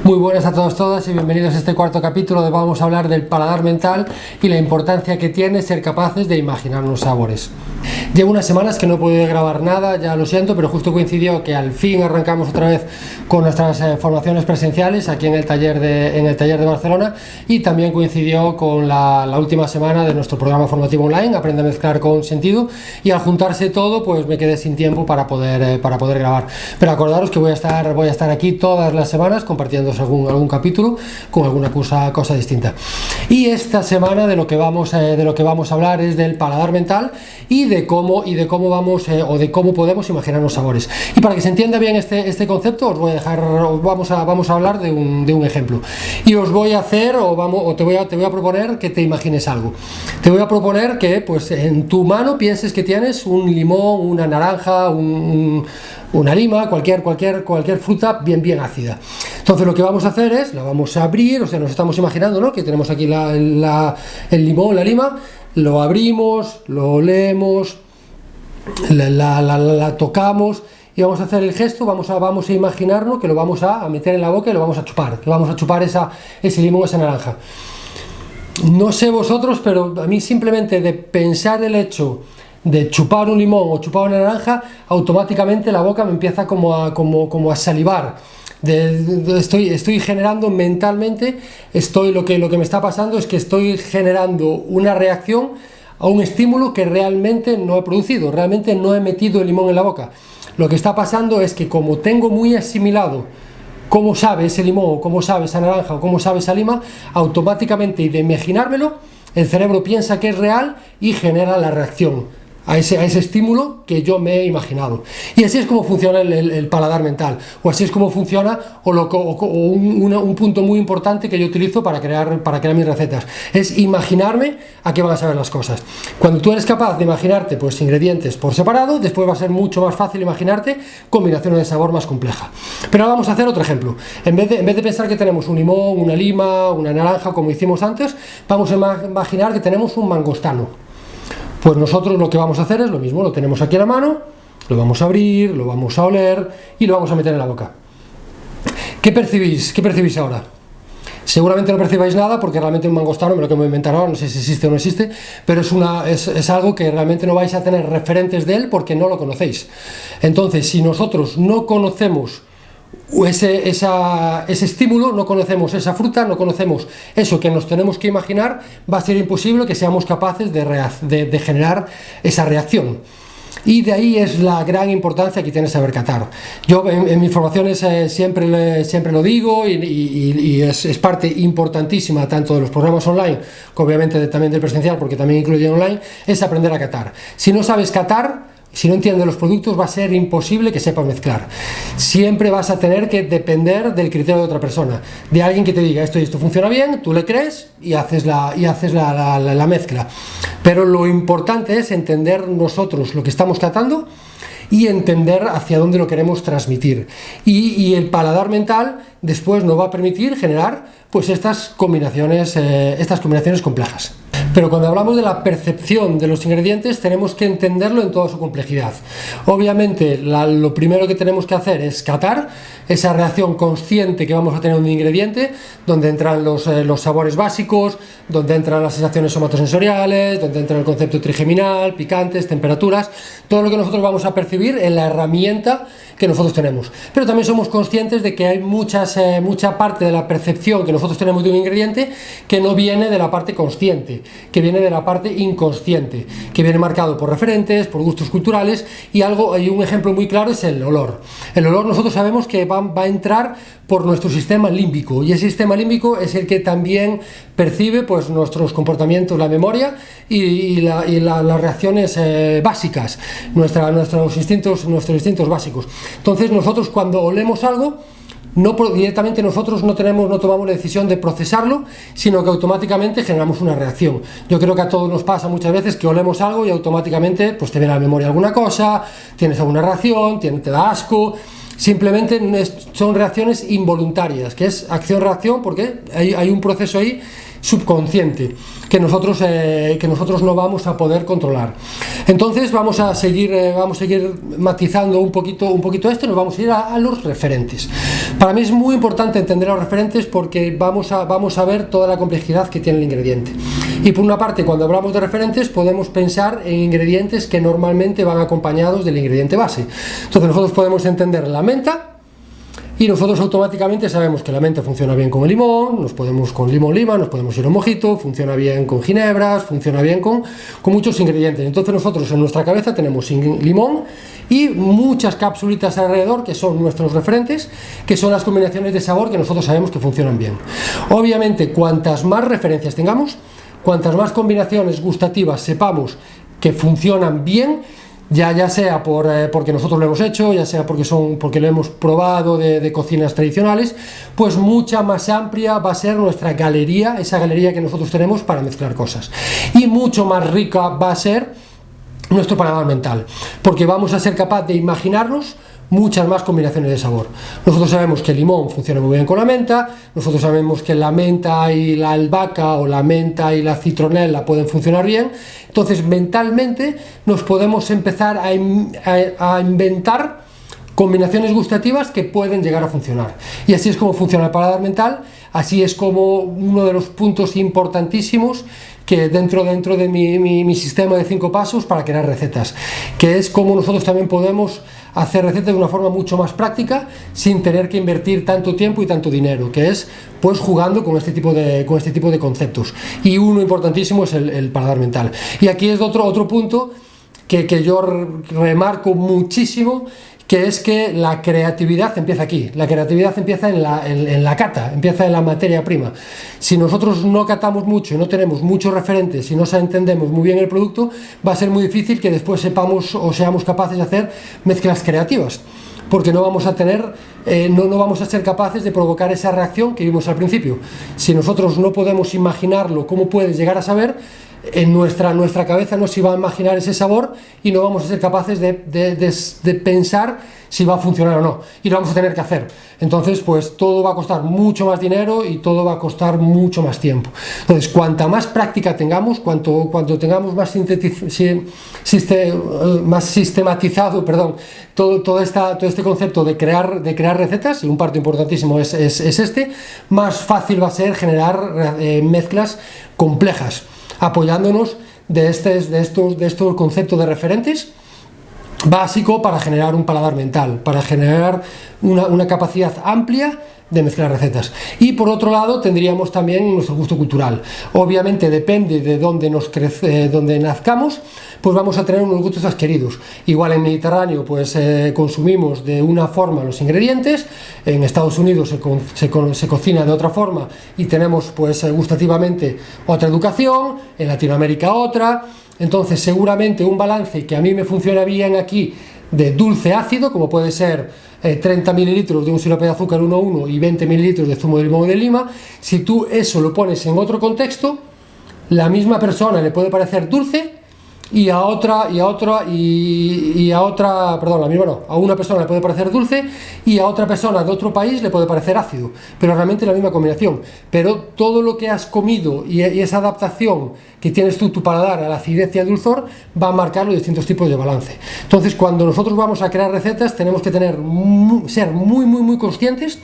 Muy buenas a todos, todas y bienvenidos a este cuarto capítulo donde vamos a hablar del paladar mental y la importancia que tiene ser capaces de imaginarnos sabores. Llevo unas semanas que no he podido grabar nada, ya lo siento, pero justo coincidió que al fin arrancamos otra vez con nuestras formaciones presenciales aquí en el taller de Barcelona, y también coincidió con la última semana de nuestro programa formativo online, Aprende a mezclar con sentido, y al juntarse todo pues me quedé sin tiempo para poder grabar. Pero acordaros que voy a estar aquí todas las semanas compartiendo algún capítulo con alguna cosa distinta. Y esta semana de lo que vamos a hablar es del paladar mental y de cómo podemos imaginarnos sabores. Y para que se entienda bien este concepto, vamos a hablar de un ejemplo. Y os voy a hacer te voy a proponer que te imagines algo. Te voy a proponer que pues en tu mano pienses que tienes un limón, una naranja, una lima, cualquier fruta bien ácida. Entonces lo que vamos a hacer es, la vamos a abrir, o sea, nos estamos imaginando, ¿no?, que tenemos aquí el limón, la lima, lo abrimos, lo olemos, la tocamos y vamos a hacer el gesto, vamos a imaginarnos que lo vamos a meter en la boca y lo vamos a chupar, ese limón, esa naranja. No sé vosotros, pero a mí simplemente de pensar el hecho de chupar un limón o chupar una naranja, automáticamente la boca me empieza como a salivar. Estoy generando mentalmente, lo que me está pasando es que estoy generando una reacción a un estímulo que realmente no he producido, realmente no he metido el limón en la boca. Lo que está pasando es que como tengo muy asimilado cómo sabe ese limón, o cómo sabe esa naranja, o cómo sabe esa lima, automáticamente, y de imaginármelo, el cerebro piensa que es real y genera la reacción a ese estímulo que yo me he imaginado. Y así es como funciona el paladar mental, o así es como funciona un punto muy importante que yo utilizo para crear mis recetas, es imaginarme a qué van a saber las cosas. Cuando tú eres capaz de imaginarte pues ingredientes por separado, después va a ser mucho más fácil imaginarte combinaciones de sabor más complejas. Pero ahora vamos a hacer otro ejemplo. En vez de pensar que tenemos un limón, una lima, una naranja, como hicimos antes, vamos a imaginar que tenemos un mangostano. Pues nosotros lo que vamos a hacer es lo mismo, lo tenemos aquí a la mano, lo vamos a abrir, lo vamos a oler y lo vamos a meter en la boca. ¿Qué percibís ahora? Seguramente no percibáis nada, porque realmente un mangostano, me lo que me inventaré ahora, no sé si existe o no existe, pero es algo que realmente no vais a tener referentes de él porque no lo conocéis. Entonces, si nosotros no conocemos ese estímulo, no conocemos esa fruta, no conocemos eso que nos tenemos que imaginar, va a ser imposible que seamos capaces de generar esa reacción. Y de ahí es la gran importancia que tiene saber catar. Yo en mis formaciones siempre lo digo, y es parte importantísima tanto de los programas online como obviamente también del presencial, porque también incluye online, es aprender a catar. Si no sabes catar, si no entiendes los productos, va a ser imposible que sepas mezclar. Siempre vas a tener que depender del criterio de otra persona, de alguien que te diga esto y esto funciona bien, tú le crees y haces la mezcla. Pero lo importante es entender nosotros lo que estamos tratando y entender hacia dónde lo queremos transmitir. Y el paladar mental después nos va a permitir generar pues estas combinaciones complejas. Pero cuando hablamos de la percepción de los ingredientes, tenemos que entenderlo en toda su complejidad. Obviamente, lo primero que tenemos que hacer es catar esa reacción consciente que vamos a tener en un ingrediente, donde entran los sabores básicos, donde entran las sensaciones somatosensoriales, donde entra el concepto trigeminal, picantes, temperaturas, todo lo que nosotros vamos a percibir en la herramienta que nosotros tenemos. Pero también somos conscientes de que hay mucha parte de la percepción que nosotros tenemos de un ingrediente que no viene de la parte consciente, que viene de la parte inconsciente, que viene marcado por referentes, por gustos culturales, y un ejemplo muy claro es el olor. El olor nosotros sabemos que va a entrar por nuestro sistema límbico, y ese sistema límbico es el que también percibe pues nuestros comportamientos, la memoria y las reacciones básicas, nuestros instintos básicos. Entonces nosotros cuando olemos algo, directamente nosotros no tomamos la decisión de procesarlo, sino que automáticamente generamos una reacción. Yo creo que a todos nos pasa muchas veces que olemos algo y automáticamente pues te viene a la memoria alguna cosa, tienes alguna reacción, te da asco. Simplemente son reacciones involuntarias, que es acción-reacción, porque hay un proceso ahí subconsciente que nosotros no vamos a poder controlar. Entonces vamos a seguir matizando un poquito esto y nos vamos a ir a los referentes. Para mí es muy importante entender a los referentes porque vamos a ver toda la complejidad que tiene el ingrediente. Y por una parte, cuando hablamos de referentes, podemos pensar en ingredientes que normalmente van acompañados del ingrediente base. Entonces nosotros podemos entender la menta, y nosotros automáticamente sabemos que la menta funciona bien con el limón, con limón-lima, nos podemos ir a un mojito, funciona bien con ginebras, funciona bien con muchos ingredientes. Entonces nosotros en nuestra cabeza tenemos limón y muchas capsulitas alrededor que son nuestros referentes, que son las combinaciones de sabor que nosotros sabemos que funcionan bien. Obviamente, cuantas más referencias tengamos, cuantas más combinaciones gustativas sepamos que funcionan bien, ya sea porque nosotros lo hemos hecho, ya sea porque lo hemos probado de cocinas tradicionales, pues mucha más amplia va a ser nuestra galería, esa galería que nosotros tenemos para mezclar cosas, y mucho más rica va a ser nuestro paladar mental, porque vamos a ser capaz de imaginarnos muchas más combinaciones de sabor. Nosotros sabemos que el limón funciona muy bien con la menta, nosotros sabemos que la menta y la albahaca o la menta y la citronela pueden funcionar bien. Entonces mentalmente nos podemos empezar a inventar combinaciones gustativas que pueden llegar a funcionar, y así es como funciona el paladar mental. Así es como uno de los puntos importantísimos que dentro de mi sistema de 5 pasos para crear recetas, que es como nosotros también podemos hacer recetas de una forma mucho más práctica sin tener que invertir tanto tiempo y tanto dinero, que es pues jugando con este tipo de conceptos. Y uno importantísimo es el paladar mental. Y aquí es otro punto que yo remarco muchísimo, que es que la creatividad empieza aquí. La creatividad empieza en la cata, empieza en la materia prima. Si nosotros no catamos mucho, no tenemos muchos referentes, si no entendemos muy bien el producto, va a ser muy difícil que después sepamos o seamos capaces de hacer mezclas creativas, porque no vamos a ser capaces de provocar esa reacción que vimos al principio. Si nosotros no podemos imaginarlo, ¿cómo puedes llegar a saber? En nuestra cabeza no se va a imaginar ese sabor y no vamos a ser capaces de pensar si va a funcionar o no, y lo vamos a tener que hacer. Entonces pues todo va a costar mucho más dinero y todo va a costar mucho más tiempo. Entonces cuanta más práctica tengamos, cuanto tengamos más sistematizado todo este concepto de crear recetas, y un parte importantísimo es este, más fácil va a ser generar mezclas complejas, apoyándonos de estos conceptos de referentes básico para generar un paladar mental, para generar una capacidad amplia de mezclar recetas. Y por otro lado tendríamos también nuestro gusto cultural. Obviamente depende de donde nazcamos, pues vamos a tener unos gustos adquiridos. Igual en Mediterráneo pues consumimos de una forma los ingredientes, en Estados Unidos se cocina de otra forma y tenemos pues gustativamente otra educación, en Latinoamérica otra. Entonces seguramente un balance que a mí me funciona bien aquí de dulce ácido, como puede ser 30 mililitros de un sirope de azúcar 1:1 y 20 mililitros de zumo de limón o de lima, si tú eso lo pones en otro contexto, la misma persona le puede parecer dulce a una persona le puede parecer dulce y a otra persona de otro país le puede parecer ácido, pero realmente la misma combinación. Pero todo lo que has comido y esa adaptación que tienes tu paladar a la acidez y al dulzor va a marcar los distintos tipos de balance. Entonces cuando nosotros vamos a crear recetas tenemos que ser muy conscientes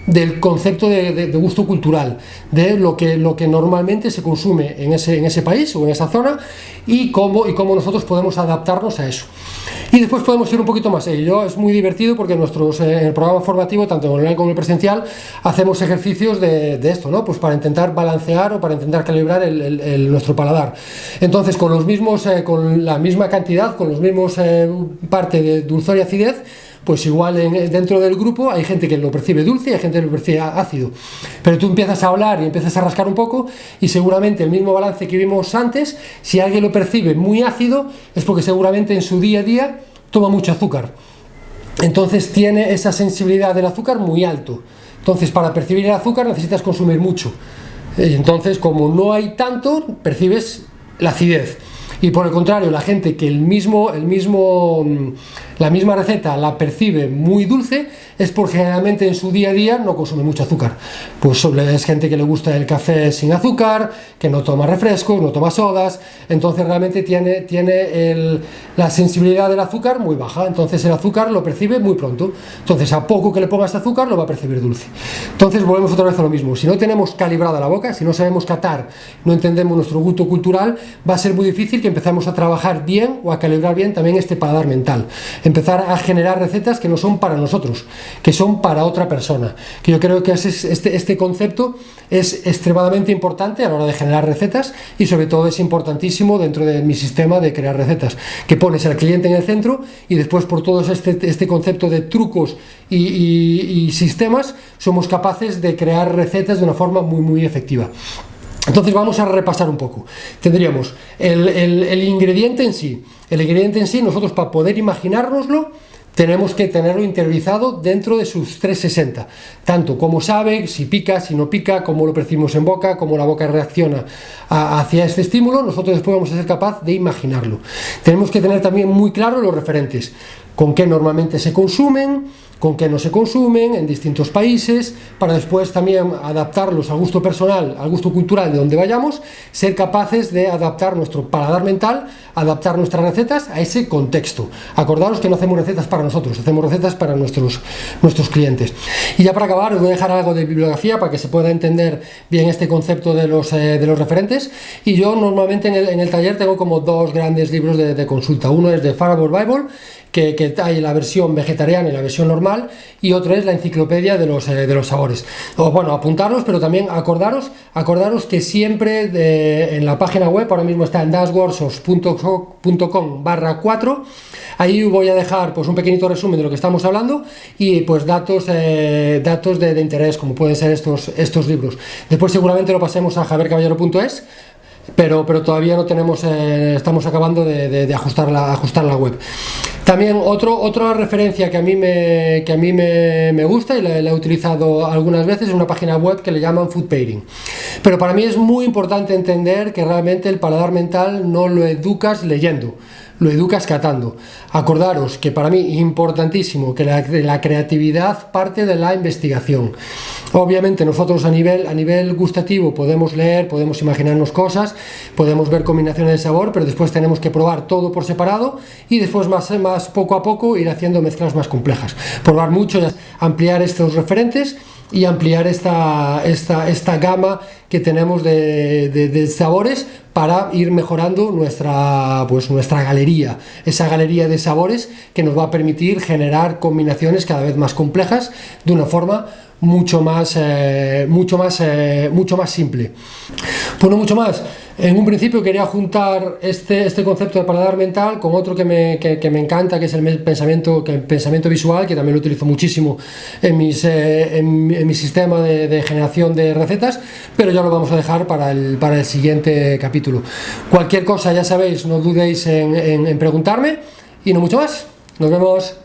del concepto de gusto cultural, de lo que normalmente se consume en ese país o en esa zona, y cómo nosotros podemos adaptarnos a eso. Y después podemos ir un poquito más ello. Es muy divertido porque en el programa formativo, tanto en online como en el presencial, hacemos ejercicios de esto, ¿no? Pues para intentar balancear o para intentar calibrar nuestro paladar. Entonces con la misma cantidad, con los mismos parte de dulzor y acidez, pues igual dentro del grupo hay gente que lo percibe dulce y hay gente que lo percibe ácido, pero tú empiezas a hablar y empiezas a rascar un poco y seguramente el mismo balance que vimos antes, si alguien lo percibe muy ácido es porque seguramente en su día a día toma mucho azúcar, entonces tiene esa sensibilidad del azúcar muy alto. Entonces para percibir el azúcar necesitas consumir mucho, entonces como no hay tanto, percibes la acidez. Y por el contrario, la gente que la misma receta la percibe muy dulce, es porque generalmente en su día a día no consume mucho azúcar. Pues es gente que le gusta el café sin azúcar, que no toma refrescos, no toma sodas, entonces realmente tiene la sensibilidad del azúcar muy baja, entonces el azúcar lo percibe muy pronto. Entonces a poco que le pongas azúcar lo va a percibir dulce. Entonces volvemos otra vez a lo mismo, si no tenemos calibrada la boca, si no sabemos catar, no entendemos nuestro gusto cultural, va a ser muy difícil que empezamos a trabajar bien o a calibrar bien también este paladar mental, empezar a generar recetas que no son para nosotros, que son para otra persona, que yo creo que este concepto es extremadamente importante a la hora de generar recetas y sobre todo es importantísimo dentro de mi sistema de crear recetas, que pones al cliente en el centro y después por todo este concepto de trucos y sistemas somos capaces de crear recetas de una forma muy efectiva. Entonces vamos a repasar un poco. Tendríamos el ingrediente en sí. El ingrediente en sí, nosotros para poder imaginárnoslo, tenemos que tenerlo interiorizado dentro de sus 360, tanto cómo sabe, si pica, si no pica, cómo lo percibimos en boca, cómo la boca reacciona hacia este estímulo, nosotros después vamos a ser capaz de imaginarlo. Tenemos que tener también muy claro los referentes, con qué normalmente se consumen, con qué no se consumen en distintos países, para después también adaptarlos al gusto personal, al gusto cultural de donde vayamos, ser capaces de adaptar nuestro paladar mental, adaptar nuestras recetas a ese contexto. Acordaros que no hacemos recetas para nosotros, hacemos recetas para nuestros clientes. Y ya para acabar os voy a dejar algo de bibliografía para que se pueda entender bien este concepto de los referentes. Y yo normalmente en el taller tengo como dos grandes libros de consulta. Uno es de Farable Bible, que hay la versión vegetariana y la versión normal, y otro es la enciclopedia de los sabores. Bueno, apuntarlos, pero también acordaros que siempre en la página web, ahora mismo está en dashworkshops.com/4, ahí voy a dejar pues un pequeñito resumen de lo que estamos hablando y pues datos de interés, como pueden ser estos libros. Después seguramente lo pasemos a javiercaballero.es, pero todavía no tenemos, estamos acabando de ajustar la web. También otra referencia que a mí me gusta y la he utilizado algunas veces es una página web que le llaman Food Pairing. Pero para mí es muy importante entender que realmente el paladar mental no lo educas leyendo, lo educas catando. Acordaros que para mí es importantísimo que la creatividad parte de la investigación. Obviamente nosotros a nivel gustativo podemos leer, podemos imaginarnos cosas, podemos ver combinaciones de sabor, pero después tenemos que probar todo por separado y después más poco a poco ir haciendo mezclas más complejas. Probar mucho, ampliar estos referentes y ampliar esta gama que tenemos de sabores para ir mejorando nuestra galería, esa galería de sabores que nos va a permitir generar combinaciones cada vez más complejas de una forma mucho más simple. Pues no mucho más. En un principio quería juntar este concepto de paladar mental con otro que me encanta, que es el pensamiento visual, que también lo utilizo muchísimo en mi sistema de generación de recetas, pero ya lo vamos a dejar para el siguiente capítulo. Cualquier cosa, ya sabéis, no dudéis en preguntarme y no mucho más. Nos vemos.